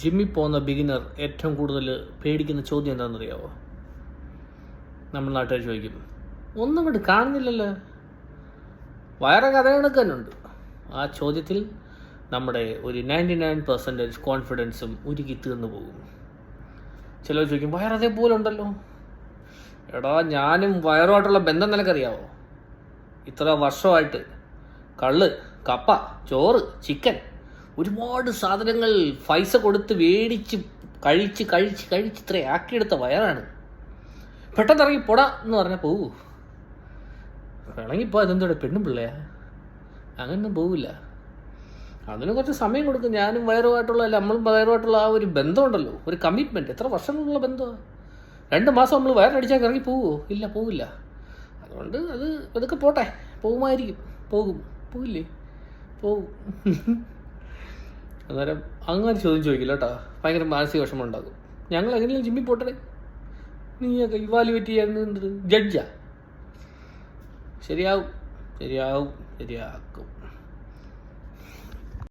ജിമ്മിൽ പോകുന്ന ബിഗിനർ ഏറ്റവും കൂടുതൽ പേടിക്കുന്ന ചോദ്യം എന്താണെന്നറിയാവോ? നമ്മൾ നാട്ടുകാർ ചോദിക്കും, ഒന്നും അങ്ങോട്ട് കാണുന്നില്ലല്ലോ, വയറെ കഥ കണക്കുന്നുണ്ട്. ആ ചോദ്യത്തിൽ നമ്മുടെ ഒരു 99% കോൺഫിഡൻസും ഉരുകി തീർന്നു പോകും. ചിലർ ചോദിക്കും, വയറതേപോലെ ഉണ്ടല്ലോ. എടാ, ഞാനും വയറുമായിട്ടുള്ള ബന്ധം നിനക്കറിയാവോ? ഇത്ര വർഷമായിട്ട് കള്ള്, കപ്പ, ചോറ്, ചിക്കൻ, ഒരുപാട് സാധനങ്ങൾ പൈസ കൊടുത്ത് മേടിച്ച് കഴിച്ച് ഇത്ര ആക്കിയെടുത്ത വയറാണ്. പെട്ടെന്ന് ഇറങ്ങി പൊടാ എന്ന് പറഞ്ഞാൽ പോകൂ? വേണമെങ്കിൽ അതെന്തോടെ പെണ്ണും പിള്ളയാ? അങ്ങനൊന്നും പോവില്ല. അതിന് കുറച്ച് സമയം കൊടുക്കും. ഞാനും വയറുമായിട്ടുള്ള നമ്മളും വയറുമായിട്ടുള്ള ആ ഒരു ബന്ധമുണ്ടല്ലോ, ഒരു കമ്മിറ്റ്മെൻറ്റ്, എത്ര വർഷങ്ങളുള്ള ബന്ധമാണ്. 2 മാസം നമ്മൾ വയറടിച്ചാൽ ഇറങ്ങി പോവുമോ? ഇല്ല, പോവില്ല. അതുകൊണ്ട് അത് ഇതൊക്കെ പോട്ടെ, പോകുമായിരിക്കും. പോകില്ലേ? പോകും. അന്നേരം അങ്ങനെ ചോദ്യം ചോദിക്കില്ല കേട്ടോ, ഭയങ്കര മാനസിക വിഷമം ഉണ്ടാകും. ഞങ്ങൾ എങ്ങനെയും ജിമ്മിൽ പോട്ടെ, നീയൊക്കെ ഇവാലുവേറ്റ് ചെയ്യാൻ ജഡ്ജാ? ശരിയാവും.